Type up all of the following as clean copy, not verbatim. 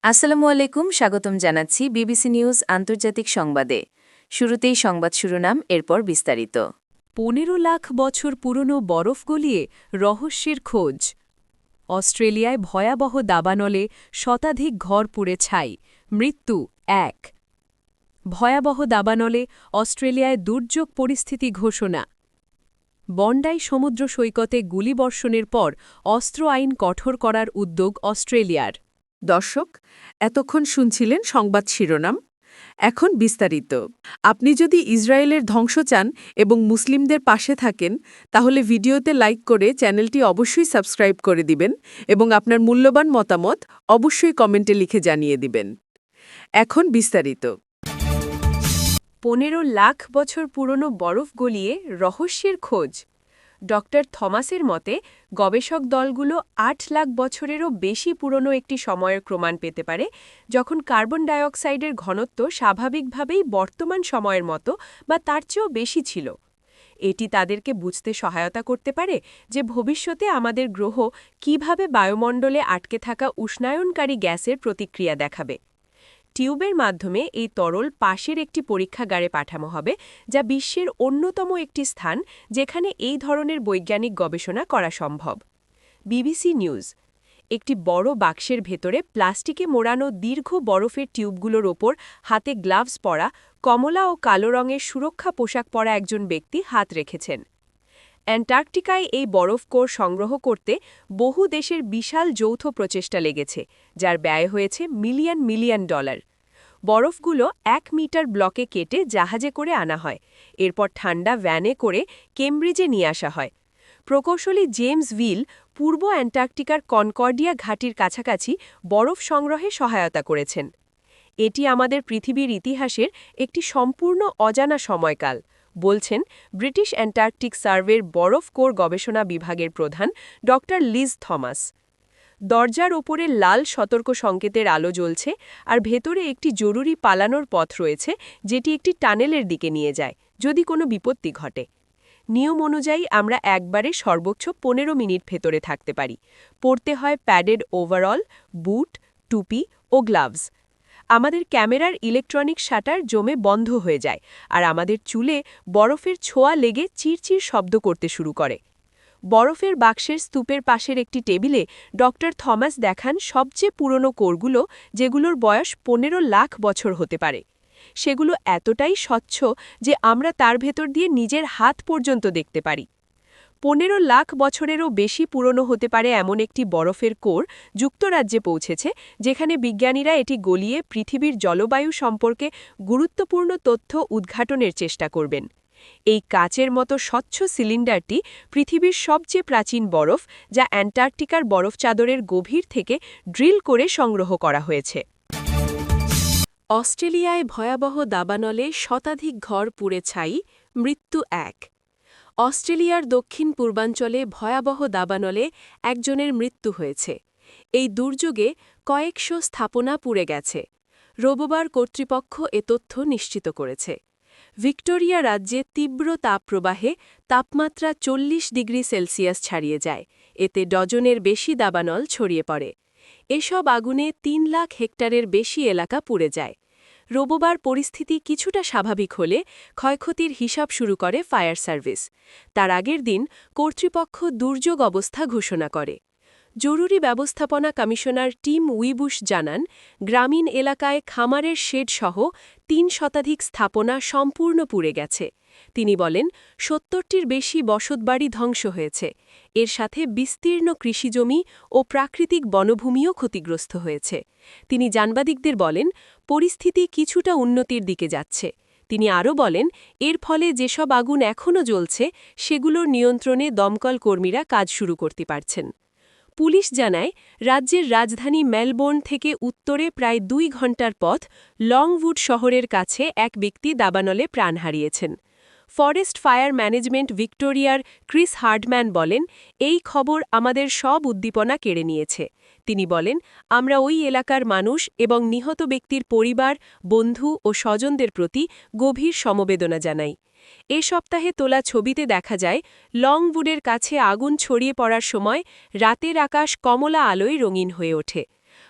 আসসালামু আলাইকুম, স্বাগতম জানাচ্ছি বিবিসি নিউজ আন্তর্জাতিক সংবাদে। শুরুতেই সংবাদ শিরোনাম, এরপর বিস্তারিত। ১৫ লাখ বছর পুরনো বরফ গলিয়ে রহস্যের খোঁজ। অস্ট্রেলিয়ায় ভয়াবহ দাবানলে শতাধিক ঘর পুড়ে ছাই, মৃত্যু ১। ভয়াবহ দাবানলে অস্ট্রেলিয়ায় দুর্যোগ পরিস্থিতি ঘোষণা। বন্ডাই সমুদ্র সৈকতে গুলিবর্ষণের পর অস্ত্র আইন কঠোর করার উদ্যোগ অস্ট্রেলিয়ার। দর্শক, এতক্ষণ শুনছিলেন সংবাদ শিরোনাম। এখন বিস্তারিত। আপনি যদি ইসরায়েলের ধ্বংস চান এবং মুসলিমদের পাশে থাকেন, তাহলে ভিডিওতে লাইক করে চ্যানেলটি অবশ্যই সাবস্ক্রাইব করে দিবেন এবং আপনার মূল্যবান মতামত অবশ্যই কমেন্টে লিখে জানিয়ে দিবেন। এখন বিস্তারিত। ১৫ লাখ বছর পুরনো বরফ গলিয়ে রহস্যের খোঁজ। ড থমাসের মতে গবেষক দলগুলো ৮ লাখ বছরেরও বেশি পুরনো একটি সময়ের প্রমাণ পেতে পারে, যখন কার্বন ডাইঅক্সাইডের ঘনত্ব স্বাভাবিকভাবেই বর্তমান সময়ের মতো বা তার চেয়েও বেশি ছিল। এটি তাদেরকে বুঝতে সহায়তা করতে পারে যে ভবিষ্যতে আমাদের গ্রহ কিভাবে বায়ুমণ্ডলে আটকে থাকা উষ্ণায়নকারী গ্যাসের প্রতিক্রিয়া দেখাবে। টিউবের মাধ্যমে এই তরল পাশের একটি পরীক্ষাগারে পাঠানো হবে, যা বিশ্বের অন্যতম একটি স্থান যেখানে এই ধরনের বৈজ্ঞানিক গবেষণা করা সম্ভব। BBC news. একটি বড় বাক্সের ভেতরে প্লাস্টিকে মোড়ানো দীর্ঘ বরফের টিউবগুলোর ওপর হাতে গ্লাভস পরা, কমলা ও কালো রঙের সুরক্ষা পোশাক পরা একজন ব্যক্তি হাত রেখেছেন। অ্যান্টার্কটিকায় এই বরফ কোর সংগ্রহ করতে বহু দেশের বিশাল যৌথ প্রচেষ্টা লেগেছে, যার ব্যয় হয়েছে মিলিয়ন মিলিয়ন ডলার। বরফগুলো ১ মিটার ব্লকে কেটে জাহাজে করে আনা হয়, এরপর ঠান্ডা ভ্যানে করে কেমব্রিজে নিয়ে আসা হয়। প্রকৌশলী জেমস ভিল পূর্ব অ্যান্টার্কটিকার কনকর্ডিয়া ঘাটির কাছাকাছি বরফ সংগ্রহে সহায়তা করেছেন। এটি আমাদের পৃথিবীর ইতিহাসের একটি সম্পূর্ণ অজানা সময়কাল, বলছেন ব্রিটিশ অ্যান্টার্কটিক সার্ভের বরফ কোর গবেষণা বিভাগের প্রধান ড লিজ থমাস। দরজার ওপরে লাল সতর্ক সংকেতের আলো জ্বলছে, আর ভেতরে একটি জরুরি পালানোর পথ রয়েছে, যেটি একটি টানেলের দিকে নিয়ে যায় যদি কোনো বিপত্তি ঘটে। নিয়ম অনুযায়ী আমরা একবারে সর্বোচ্চ ১৫ মিনিট ভেতরে থাকতে পারি। পরতে হয় প্যাডেড ওভারঅল, বুট, টুপি ও গ্লাভস। আমাদের ক্যামেরার ইলেকট্রনিক শাটার জমে বন্ধ হয়ে যায়, আর আমাদের চুলে বরফের ছোঁয়া লেগে চিরচির শব্দ করতে শুরু করে। বরফের বাক্সের স্তূপের পাশের একটি টেবিলে ড থমাস দেখান সবচেয়ে পুরনো কোরগুলো, যেগুলোর বয়স ১৫ লাখ বছর হতে পারে। সেগুলো এতটাই স্বচ্ছ যে আমরা তার ভেতর দিয়ে নিজের হাত পর্যন্ত দেখতে পারি। ১৫ লাখ বছরেরও বেশি পুরনো হতে পারে এমন একটি বরফের কোর যুক্তরাজ্যে পৌঁছেছে, যেখানে বিজ্ঞানীরা এটি গলিয়ে পৃথিবীর জলবায়ু সম্পর্কে গুরুত্বপূর্ণ তথ্য উদ্ঘাটনের চেষ্টা করবেন। এই কাচের মতো স্বচ্ছ সিলিন্ডারটি পৃথিবীর সবচেয়ে প্রাচীন বরফ, যা অ্যান্টার্কটিকার বরফ চাদরের গভীর থেকে ড্রিল করে সংগ্রহ করা হয়েছে। অস্ট্রেলিয়ায় ভয়াবহ দাবানলে শতাধিক ঘর পুড়ে ছাই, মৃত্যু ১। অস্ট্রেলিয়ার দক্ষিণ পূর্বাঞ্চলে ভয়াবহ দাবানলে একজনের মৃত্যু হয়েছে। এই দুর্যোগে কয়েকশো স্থাপনা পুড়ে গেছে। রোববার কর্তৃপক্ষ এ তথ্য নিশ্চিত করেছে। ভিক্টোরিয়া রাজ্যে তীব্র তাপপ্রবাহে তাপমাত্রা ৪০ ডিগ্রি সেলসিয়াস ছাড়িয়ে যায়, এতে ডজনের বেশি দাবানল ছড়িয়ে পড়ে। এসব আগুনে ৩ লাখ হেক্টরের বেশি এলাকা পুড়ে যায়। রোববার পরিস্থিতি কিছুটা স্বাভাবিক হলে ক্ষয়ক্ষতির হিসাব শুরু করে ফায়ার সার্ভিস। তার আগের দিন কর্তৃপক্ষ দুর্যোগ অবস্থা ঘোষণা করে। জরুরি ব্যবস্থাপনা কমিশনার টিম উইবুশ জানান, গ্রামীণ এলাকায় খামারের শেড-সহ ৩ শতাধিক স্থাপনা সম্পূর্ণ পুড়ে গেছে। তিনি বলেন, ৭০টির বেশি বসতবাড়ি ধ্বংস হয়েছে। এর সাথে বিস্তীর্ণ কৃষিজমি ও প্রাকৃতিক বনভূমিও ক্ষতিগ্রস্ত হয়েছে। তিনি সাংবাদিকদের বলেন, পরিস্থিতি কিছুটা উন্নতির দিকে যাচ্ছে। তিনি আরও বলেন, এর ফলে যেসব আগুন এখনও জ্বলছে সেগুলোর নিয়ন্ত্রণে দমকল কর্মীরা কাজ শুরু করতে পারছেন। পুলিশ জানায়, রাজ্যের রাজধানী মেলবোর্ন থেকে উত্তরে প্রায় ২ ঘণ্টার পথ লংউড শহরের কাছে এক ব্যক্তি দাবানলে প্রাণ হারিয়েছেন। ফরেস্ট ফায়ার ম্যানেজমেন্ট ভিক্টোরিয়ার ক্রিস হার্ডম্যান বলেন, এই খবর আমাদের সব উদ্দীপনা কেড়ে নিয়েছে। তিনি বলেন, আমরা ওই এলাকার মানুষ এবং নিহত ব্যক্তির পরিবার, বন্ধু ও স্বজনদের প্রতি গভীর সমবেদনা জানাই। এ সপ্তাহে তোলা ছবিতে দেখা যায়, লংউডের কাছে আগুন ছড়িয়ে পড়ার সময় রাতের আকাশ কমলা আলোয় রঙিন হয়ে ওঠে।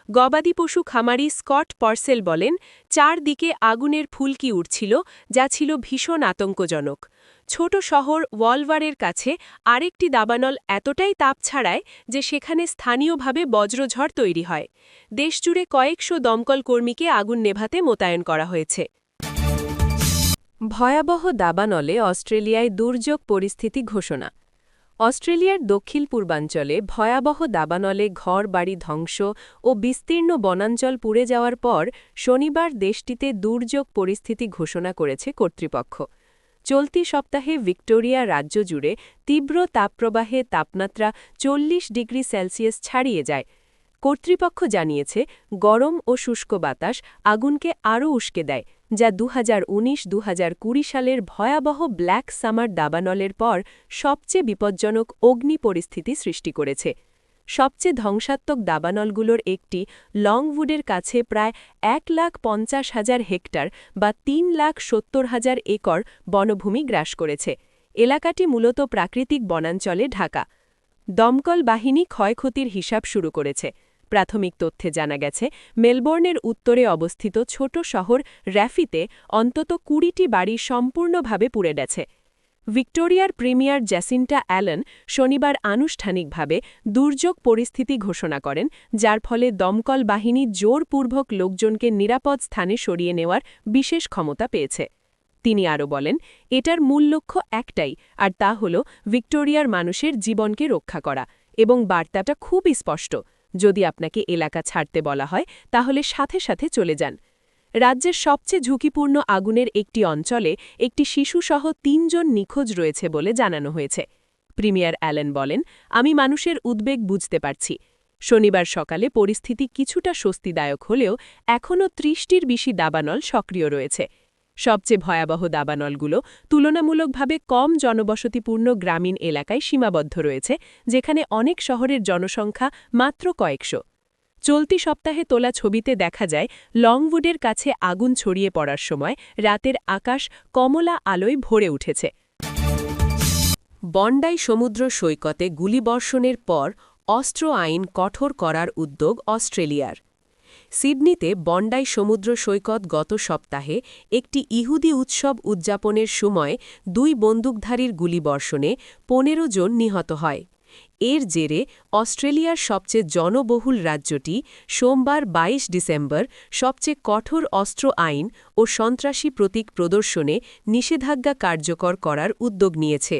গবাদি পশু খামারি স্কট পার্সেল বলেন, চারদিকে আগুনের ফুলকি উঠছিল, যা ছিল ভীষণ আতঙ্কজনক। ছোট শহর ওয়ালভারের কাছে আরেকটি দাবানল এতটাই তাপ ছাড়ায় যে সেখানে স্থানীয়ভাবে বজ্রঝড় তৈরি হয়। দেশজুড়ে কয়েকশো দমকল কর্মীকে আগুন নেভাতে মোতায়েন করা হয়েছে। ভয়াবহ দাবানলে অস্ট্রেলিয়ায় দুর্যোগ পরিস্থিতি ঘোষণা। অস্ট্রেলিয়ার দক্ষিণ পূর্বাঞ্চলে ভয়াবহ দাবানলে ঘরবাড়ি ধ্বংস ও বিস্তীর্ণ বনাঞ্চল পুড়ে যাওয়ার পর শনিবার দেশটিতে দুর্যোগ পরিস্থিতি ঘোষণা করেছে কর্তৃপক্ষ। চলতি সপ্তাহে ভিক্টোরিয়া রাজ্য জুড়ে তীব্র তাপপ্রবাহে তাপমাত্রা ৪০ ডিগ্রি সেলসিয়াস ছাড়িয়ে যায়। কর্তৃপক্ষ জানিয়েছে, গরম ও শুষ্ক বাতাস আগুনকে আরও উস্কে দেয়, যা ২০১৯-২০২০ সালের ভয়াবহ ব্ল্যাক সামার দাবানলের পর সবচেয়ে বিপজ্জনক অগ্নি পরিস্থিতি সৃষ্টি করেছে। সবচেয়ে ধ্বংসাত্মক দাবানলগুলোর একটি লংউডের কাছে প্রায় ১,৫০,০০০ হেক্টর বা ৩,৭০,০০০ একর বনভূমি গ্রাস করেছে। এলাকাটি মূলত প্রাকৃতিক বনাঞ্চলে ঢাকা। দমকল বাহিনী ক্ষয়ক্ষতির হিসাব শুরু করেছে। প্রাথমিক তথ্যে জানা গেছে, মেলবোর্নের উত্তরে অবস্থিত ছোট শহর র্যাফিতে অন্তত ২০টি বাড়ি সম্পূর্ণভাবে পুড়ে গেছে। ভিক্টোরিয়ার প্রিমিয়ার জ্যাসিন্টা অ্যালেন শনিবার আনুষ্ঠানিকভাবে দুর্যোগ পরিস্থিতি ঘোষণা করেন, যার ফলে দমকল বাহিনী জোরপূর্বক লোকজনকে নিরাপদ স্থানে সরিয়ে নেওয়ার বিশেষ ক্ষমতা পেয়েছে। তিনি আরও বলেন, এটার মূল লক্ষ্য একটাই, আর তা হল ভিক্টোরিয়ার মানুষের জীবনকে রক্ষা করা। এবং বার্তাটা খুবই স্পষ্ট, যদি আপনাকে এলাকা ছাড়তে বলা হয় তাহলে সাথে সাথে চলে যান। রাজ্যের সবচেয়ে ঝুঁকিপূর্ণ আগুনের একটি অঞ্চলে একটি শিশুসহ ৩ জন নিখোঁজ রয়েছে বলে জানানো হয়েছে। প্রিমিয়ার অ্যালেন বলেন, আমি মানুষের উদ্বেগ বুঝতে পারছি। শনিবার সকালে পরিস্থিতি কিছুটা স্বস্তিদায়ক হলেও এখনও ৩০টির বেশি দাবানল সক্রিয় রয়েছে। সবচেয়ে ভয়াবহ দাবানলগুলো তুলনামূলকভাবে কম জনবসতিপূর্ণ গ্রামীণ এলাকায় সীমাবদ্ধ রয়েছে, যেখানে অনেক শহরের জনসংখ্যা মাত্র কয়েকশো। চলতি সপ্তাহে তোলা ছবিতে দেখা যায়, লংউডের কাছে আগুন ছড়িয়ে পড়ার সময় রাতের আকাশ কমলা আলোয় ভরে উঠেছে। বন্ডাই সমুদ্র সৈকতে গুলিবর্ষণের পর অস্ত্র আইন কঠোর করার উদ্যোগ অস্ট্রেলিয়ার। সিডনিতে বন্ডাই সমুদ্র সৈকত গত সপ্তাহে একটি ইহুদি উৎসব উদযাপনের সময় ২ বন্দুকধারীর গুলিবর্ষণে ১৫ জন নিহত হয়। এর জেরে অস্ট্রেলিয়ার সবচেয়ে জনবহুল রাজ্যটি সোমবার ২২ ডিসেম্বর সবচেয়ে কঠোর অস্ত্র আইন ও সন্ত্রাসী প্রতীক প্রদর্শনে নিষেধাজ্ঞা কার্যকর করার উদ্যোগ নিয়েছে।